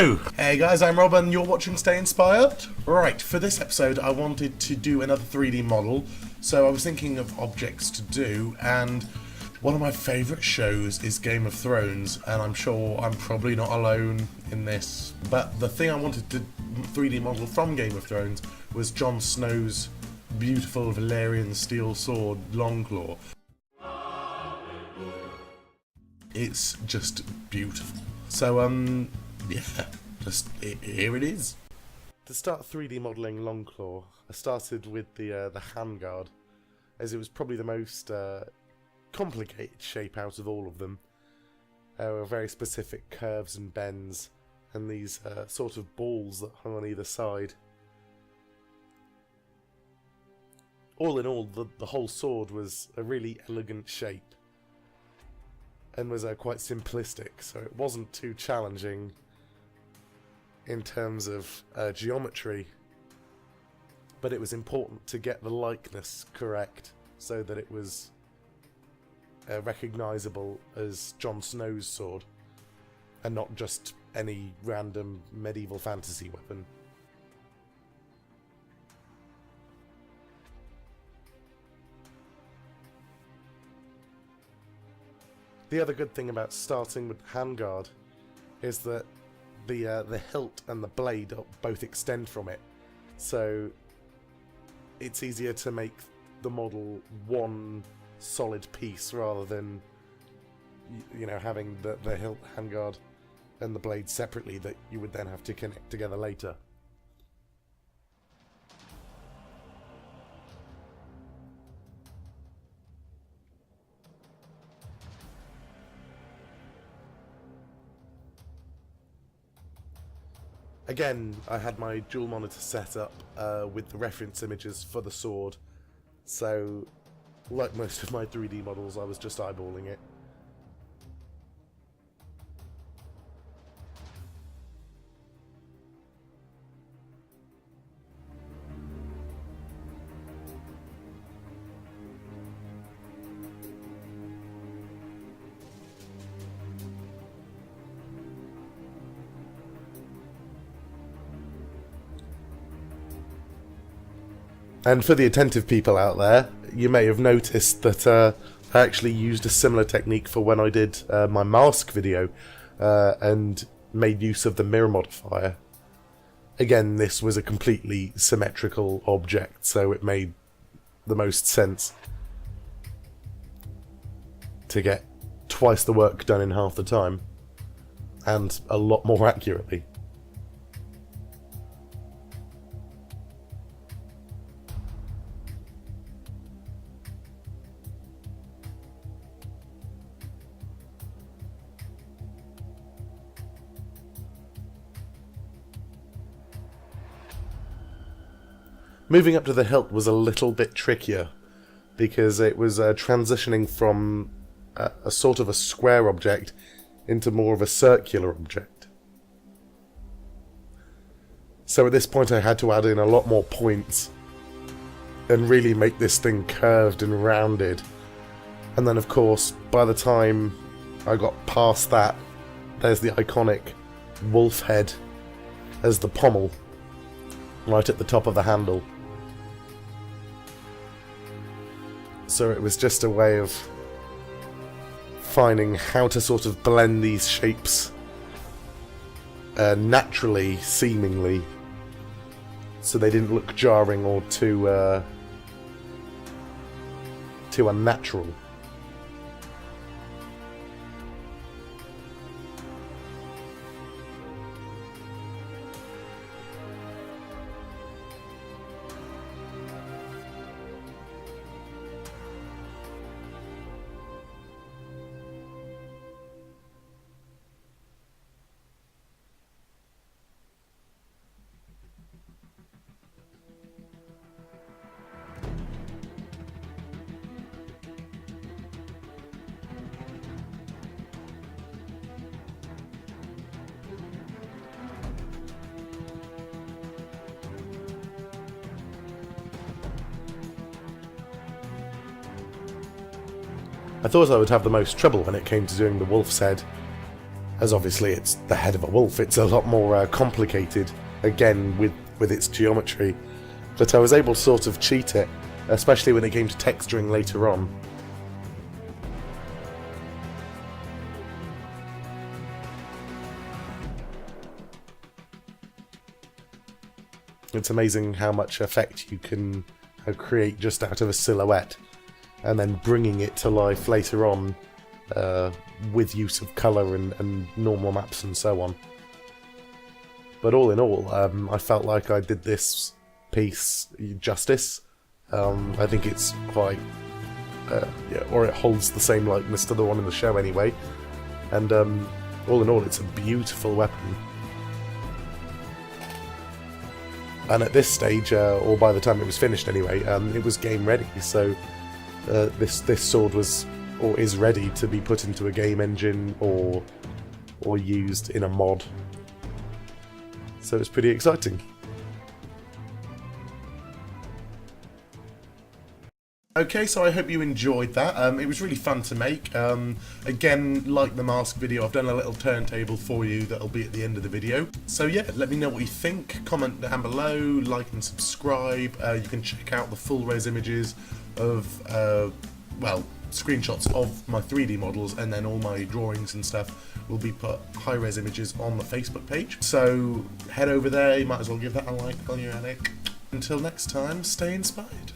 Snow! Hey guys, I'm Rob and you're watching Stay Inspired. Right, for this episode I wanted to do another 3D model, so I was thinking of objects to do, and one of my favourite shows is Game of Thrones, and I'm sure I'm probably not alone in this. But the thing I wanted to 3D model from Game of Thrones was Jon Snow's beautiful Valyrian steel sword, Longclaw. It's just beautiful. So, yeah, here it is. To start 3D modelling Longclaw, I started with the handguard, as it was probably the most complicated shape out of all of them. There were very specific curves and bends, and these sort of balls that hung on either side. All in all, the whole sword was a really elegant shape, and was quite simplistic, so it wasn't too challenging in terms of geometry, but it was important to get the likeness correct so that it was recognisable as Jon Snow's sword and not just any random medieval fantasy weapon. The other good thing about starting with handguard is that the hilt and the blade both extend from it, so it's easier to make the model one solid piece rather than, you know, having the hilt, handguard and the blade separately that you would then have to connect together later. Again, I had my dual monitor set up with the reference images for the sword, so like most of my 3D models, I was just eyeballing it. And for the attentive people out there, you may have noticed that I actually used a similar technique for when I did my mask video and made use of the mirror modifier. Again, this was a completely symmetrical object, so it made the most sense to get twice the work done in half the time, and a lot more accurately. Moving up to the hilt was a little bit trickier, because it was transitioning from a sort of a square object into more of a circular object. So at this point I had to add in a lot more points and really make this thing curved and rounded. And then of course, by the time I got past that, there's the iconic wolf head as the pommel right at the top of the handle. So it was just a way of finding how to sort of blend these shapes naturally, seemingly, so they didn't look jarring or too unnatural. I thought I would have the most trouble when it came to doing the wolf's head, as obviously it's the head of a wolf. It's a lot more complicated, again, with its geometry. But I was able to sort of cheat it, especially when it came to texturing later on. It's amazing how much effect you can create just out of a silhouette, and then bringing it to life later on with use of colour and normal maps and so on. But all in all, I felt like I did this piece justice. I think it's quite, or it holds the same likeness to the one in the show anyway. And all in all, it's a beautiful weapon. And at this stage, or by the time it was finished anyway, it was game ready. So this sword was, or is ready to be put into a game engine or used in a mod. So it's pretty exciting. Okay, so I hope you enjoyed that. It was really fun to make. Again, like the mask video, I've done a little turntable for you that'll be at the end of the video. So yeah, let me know what you think. Comment down below, like and subscribe. You can check out the full res images of, well, screenshots of my 3D models, and then all my drawings and stuff will be put high res images on the Facebook page. So head over there, you might as well give that a like on your attic. Until next time, stay inspired.